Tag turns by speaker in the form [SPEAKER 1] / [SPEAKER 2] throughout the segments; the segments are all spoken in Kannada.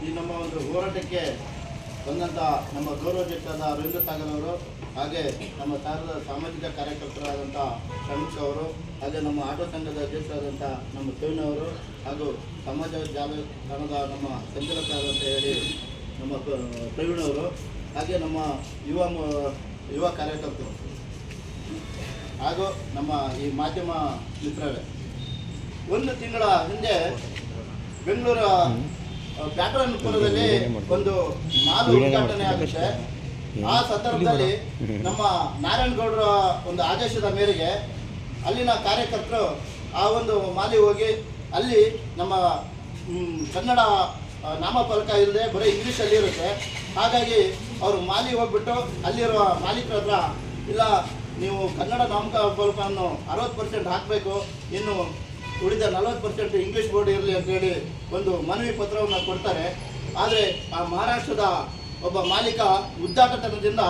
[SPEAKER 1] ಈ ನಮ್ಮ ಒಂದು ಹೋರಾಟಕ್ಕೆ ಬಂದಂಥ ನಮ್ಮ ಗೌರವಾಧ್ಯಕ್ಷರಾದ ಅರವಿಂದ ಸಾಗರ್ ಅವರು, ಹಾಗೆ ನಮ್ಮ ತಾರದ ಸಾಮಾಜಿಕ ಕಾರ್ಯಕರ್ತರಾದಂಥ ಶ್ರಮಿಕ್ ಅವರು, ಹಾಗೆ ನಮ್ಮ ಆಟೋ ಸಂಘದ ಅಧ್ಯಕ್ಷರಾದಂಥ ನಮ್ಮ ಪ್ರವೀಣ್ ಅವರು, ಹಾಗೂ ಸಮಾಜ ಜಾಲತಾಣದ ನಮ್ಮ ಸಂಚಾಲಕ ಅಂತ ಹೇಳಿ ನಮ್ಮ ಪ್ರವೀಣ್ ಅವರು, ಹಾಗೆ ನಮ್ಮ ಯುವ ಕಾರ್ಯಕರ್ತರು ಹಾಗೂ ನಮ್ಮ ಈ ಮಾಧ್ಯಮ ಮಿತ್ರರೇ, ಒಂದು ತಿಂಗಳ ಹಿಂದೆ ಬೆಂಗಳೂರು ಬ್ಯಾಟರಾಯನಪುರದಲ್ಲಿ ಒಂದು ಮಾಲ್ ಉದ್ಘಾಟನೆ ಆಗುತ್ತೆ. ಆ ಸಂದರ್ಭದಲ್ಲಿ ನಮ್ಮ ನಾರಾಯಣಗೌಡರ ಒಂದು ಆದೇಶದ ಮೇರೆಗೆ ಅಲ್ಲಿನ ಕಾರ್ಯಕರ್ತರು ಆ ಒಂದು ಮಾಲಿಗೆ ಹೋಗಿ ಅಲ್ಲಿ ನಮ್ಮ ಕನ್ನಡ ನಾಮಫಲಕ ಇಲ್ಲದೆ ಬರೀ ಇಂಗ್ಲೀಷಲ್ಲಿ ಇರುತ್ತೆ. ಹಾಗಾಗಿ ಅವರು ಮಾಲಿಗೆ ಹೋಗ್ಬಿಟ್ಟು ಅಲ್ಲಿರುವ ಮಾಲೀಕರ ಹತ್ರ, ಇಲ್ಲ ನೀವು ಕನ್ನಡ ನಾಮಫಲಕವನ್ನು 60% ಹಾಕಬೇಕು, ಇನ್ನು ಉಳಿದ 40% ಇಂಗ್ಲೀಷ್ ಬೋರ್ಡ್ ಇರಲಿ ಅಂತೇಳಿ ಒಂದು ಮನವಿ ಪತ್ರವನ್ನು ಕೊಡ್ತಾರೆ. ಆದರೆ ಆ ಮಹಾರಾಷ್ಟ್ರದ ಒಬ್ಬ ಮಾಲೀಕ ಉದ್ದಾಟತನದಿಂದ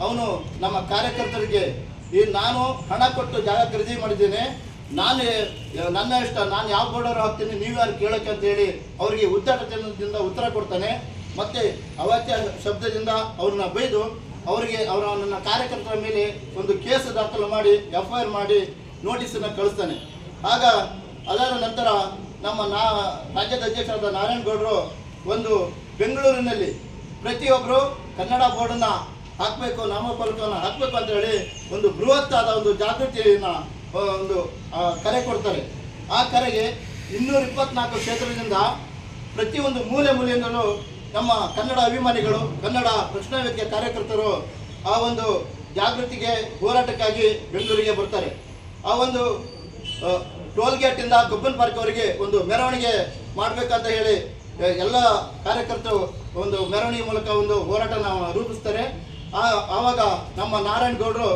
[SPEAKER 1] ಅವನು ನಮ್ಮ ಕಾರ್ಯಕರ್ತರಿಗೆ, ನಾನು ಹಣ ಕೊಟ್ಟು ಜಾಗ ಖರೀದಿ ಮಾಡಿದ್ದೇನೆ, ನನ್ನ ಇಷ್ಟ, ನಾನು ಯಾವ ಬೋರ್ಡರ್ ಹಾಕ್ತೀನಿ, ನೀವು ಯಾರು ಕೇಳೋಕ್ಕೆ ಅಂತೇಳಿ ಅವರಿಗೆ ಉದ್ದಾಟತನದಿಂದ ಉತ್ತರ ಕೊಡ್ತಾನೆ. ಮತ್ತು ಅವಾಚ್ಯ ಶಬ್ದದಿಂದ ಅವ್ರನ್ನ ಬೈದು ನನ್ನ ಕಾರ್ಯಕರ್ತರ ಮೇಲೆ ಒಂದು ಕೇಸ್ ದಾಖಲು ಮಾಡಿ FIR ಮಾಡಿ ನೋಟಿಸನ್ನು ಕಳಿಸ್ತಾನೆ. ಆಗ ಅದಾದ ನಂತರ ನಮ್ಮ ರಾಜ್ಯದ ಅಧ್ಯಕ್ಷರಾದ ನಾರಾಯಣಗೌಡರು ಒಂದು ಬೆಂಗಳೂರಿನಲ್ಲಿ ಪ್ರತಿಯೊಬ್ಬರು ಕನ್ನಡ ಬೋರ್ಡನ್ನು ಹಾಕಬೇಕು, ನಾಮಫಲಕವನ್ನು ಹಾಕಬೇಕು ಅಂತ ಹೇಳಿ ಒಂದು ಬೃಹತ್ತಾದ ಒಂದು ಜಾಗೃತಿಯನ್ನು ಒಂದು ಕರೆ ಕೊಡ್ತಾರೆ. ಆ ಕರೆಗೆ 224 ಕ್ಷೇತ್ರದಿಂದ ಪ್ರತಿಯೊಂದು ಮೂಲೆಯಿಂದಲೂ ನಮ್ಮ ಕನ್ನಡ ಅಭಿಮಾನಿಗಳು, ಕನ್ನಡ ರಕ್ಷಣಾ ವೇದಿಕೆ ಕಾರ್ಯಕರ್ತರು ಆ ಒಂದು ಜಾಗೃತಿಗೆ ಹೋರಾಟಕ್ಕಾಗಿ ಬೆಂಗಳೂರಿಗೆ ಬರ್ತಾರೆ. ಆ ಒಂದು ಟೋಲ್ ಗೇಟಿಂದ ಕಬ್ಬನ್ ಪಾರ್ಕ್ ಅವರಿಗೆ ಒಂದು ಮೆರವಣಿಗೆ ಮಾಡಬೇಕಂತ ಹೇಳಿ ಎಲ್ಲ ಕಾರ್ಯಕರ್ತರು ಒಂದು ಮೆರವಣಿಗೆ ಮೂಲಕ ಒಂದು ಹೋರಾಟನ ರೂಪಿಸ್ತಾರೆ. ಆವಾಗ ನಮ್ಮ ನಾರಾಯಣಗೌಡರು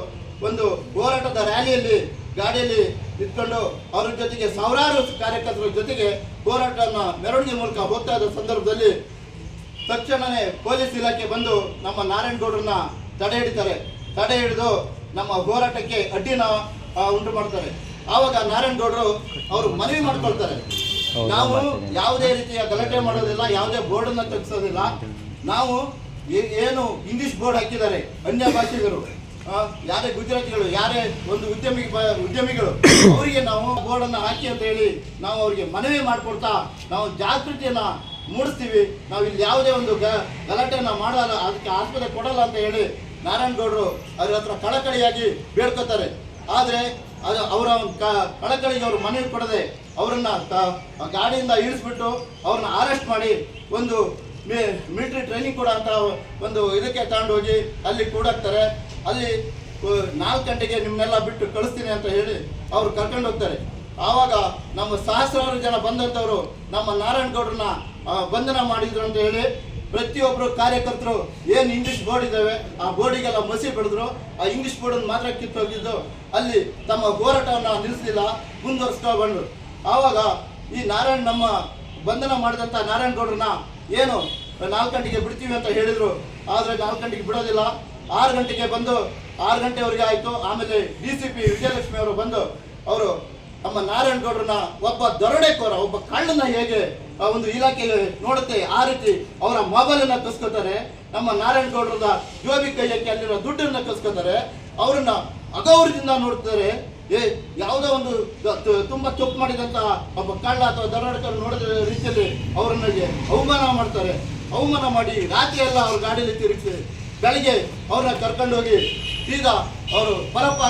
[SPEAKER 1] ಒಂದು ಹೋರಾಟದ ರ್ಯಾಲಿಯಲ್ಲಿ ಗಾಡಿಯಲ್ಲಿ ಇಟ್ಕೊಂಡು ಅವ್ರ ಜೊತೆಗೆ ಸಾವಿರಾರು ಕಾರ್ಯಕರ್ತರ ಜೊತೆಗೆ ಹೋರಾಟನ ಮೆರವಣಿಗೆ ಮೂಲಕ ಹೋಗ್ತಾ ಇದ್ದ ಸಂದರ್ಭದಲ್ಲಿ ತಕ್ಷಣವೇ ಪೊಲೀಸ್ ಇಲಾಖೆ ಬಂದು ನಮ್ಮ ನಾರಾಯಣಗೌಡರನ್ನ ತಡೆ ಹಿಡಿದು ನಮ್ಮ ಹೋರಾಟಕ್ಕೆ ಅಡ್ಡಿನ ಉಂಟು ಮಾಡ್ತಾರೆ. ಆವಾಗ ನಾರಾಯಣಗೌಡರು ಅವರು ಮನವಿ ಮಾಡ್ಕೊಳ್ತಾರೆ, ನಾವು ಯಾವುದೇ ರೀತಿಯ ಗಲಾಟೆ ಮಾಡೋದಿಲ್ಲ, ಯಾವುದೇ ಬೋರ್ಡನ್ನು ತೆಗೆಸೋದಿಲ್ಲ, ನಾವು ಏನು ಇಂಗ್ಲಿಷ್ ಬೋರ್ಡ್ ಹಾಕಿದ್ದಾರೆ ಅನ್ಯ ಭಾಷಿಗರು, ಯಾರೇ ಗುಜರಾತಿಗಳು, ಯಾರೇ ಒಂದು ಉದ್ಯಮಿಗಳು ಅವರಿಗೆ ನಾವು ಬೋರ್ಡನ್ನು ಹಾಕಿ ಅಂತ ಹೇಳಿ ನಾವು ಅವರಿಗೆ ಮನವಿ ಮಾಡಿಕೊಡ್ತಾ ನಾವು ಜಾಗೃತಿಯನ್ನು ಮೂಡಿಸ್ತೀವಿ, ನಾವು ಇಲ್ಲಿ ಯಾವುದೇ ಒಂದು ಗಲಾಟೆಯನ್ನು ಮಾಡಲ್ಲ, ಅದಕ್ಕೆ ಆಸ್ಪತ್ರೆ ಕೊಡಲ್ಲ ಅಂತ ಹೇಳಿ ನಾರಾಯಣಗೌಡರು ಅವ್ರ ಹತ್ರ ಕಳಕಳಿಯಾಗಿ ಬೇಡ್ಕೋತಾರೆ. ಆದರೆ ಅವರ ಕಳಕಳಿಗೆ ಅವರು ಮನವಿ ಕೊಡದೆ ಅವರನ್ನ ಗಾಡಿಯಿಂದ ಇಳಿಸ್ಬಿಟ್ಟು ಅವ್ರನ್ನ ಅರೆಸ್ಟ್ ಮಾಡಿ ಒಂದು ಮಿಲಿಟರಿ ಟ್ರೈನಿಂಗ್ ಕೂಡ ಅಂತ ಒಂದು ಇದಕ್ಕೆ ತಗೊಂಡೋಗಿ ಅಲ್ಲಿ ಕೂಡಾಕ್ತಾರೆ. ಅಲ್ಲಿ 4 ಗಂಟೆಗೆ ನಿಮ್ಮನ್ನೆಲ್ಲ ಬಿಟ್ಟು ಕಳಿಸ್ತೀನಿ ಅಂತ ಹೇಳಿ ಅವರು ಕರ್ಕೊಂಡು ಹೋಗ್ತಾರೆ. ಆವಾಗ ನಮ್ಮ ಸಹಸ್ರಾರು ಜನ ಬಂದಂಥವರು ನಮ್ಮ ನಾರಾಯಣಗೌಡರನ್ನ ಬಂಧನ ಮಾಡಿದ್ರು ಅಂತ ಹೇಳಿ ಪ್ರತಿಯೊಬ್ಬರು ಕಾರ್ಯಕರ್ತರು ಏನು ಇಂಗ್ಲೀಷ್ ಬೋರ್ಡ್ ಇದ್ದಾವೆ ಆ ಬೋರ್ಡಿಗೆಲ್ಲ ಮಸಿ ಬೆಳೆದ್ರು. ಆ ಇಂಗ್ಲೀಷ್ ಬೋರ್ಡನ್ನು ಮಾತ್ರ ಕಿತ್ತೋಗಿದ್ದು ಅಲ್ಲಿ ತಮ್ಮ ಹೋರಾಟವನ್ನು ನಿಲ್ಲಿಸಲಿಲ್ಲ, ಮುಂದುವರಿಸ್ತಾ ಬಂದರು. ಆವಾಗ ಈ ನಮ್ಮ ಬಂಧನ ಮಾಡಿದಂಥ ನಾರಾಯಣಗೌಡರನ್ನ ಏನು 4 ಗಂಟೆಗೆ ಬಿಡ್ತೀವಿ ಅಂತ ಹೇಳಿದರು. ಆದರೆ 4 ಗಂಟೆಗೆ ಬಿಡೋದಿಲ್ಲ, 6 ಗಂಟೆಗೆ ಬಂದು 6 ಗಂಟೆವರೆಗೆ ಆಯಿತು. ಆಮೇಲೆ DCP ವಿಜಯಲಕ್ಷ್ಮಿ ಅವರು ಬಂದು ಅವರು ನಮ್ಮ ನಾರಾಯಣಗೌಡರನ್ನ ಒಬ್ಬ ದರೋಡೆಕೋರ, ಒಬ್ಬ ಕಳ್ಳನ ಹೇಗೆ ಒಂದು ಇಲಾಖೆ ನೋಡುತ್ತೆ ಆ ರೀತಿ ಅವರ ಮೊಬೈಲನ್ನು ಕಸ್ಕೋತಾರೆ. ನಮ್ಮ ನಾರಾಯಣಗೌಡರದ ಜೋಬಿ ಕೈಯಕ್ಕೆ ಅಲ್ಲಿರೋ ದುಡ್ಡನ್ನು ಕಸ್ಕೋತಾರೆ. ಅವರನ್ನ ಅಗೌರವದಿಂದ ನೋಡ್ತಾರೆ. ಯಾವುದೋ ಒಂದು ತುಂಬ ತಪ್ಪು ಮಾಡಿದಂಥ ಒಬ್ಬ ಕಳ್ಳ ಅಥವಾ ದರೋಡೆಕೋರ ನೋಡಿದ ರೀತಿಯಲ್ಲಿ ಅವರನ್ನ ಅವಮಾನ ಮಾಡ್ತಾರೆ. ಅವಮಾನ ಮಾಡಿ ರಾತ್ರಿ ಎಲ್ಲ ಅವ್ರ ಗಾಡಿಯಲ್ಲಿ ತಿರುಗಿಸಿ ಬೆಳಗ್ಗೆ ಅವ್ರನ್ನ ಕರ್ಕೊಂಡು ಹೋಗಿ ಸೀದಾ ಅವರು ಪರಪ್ಪ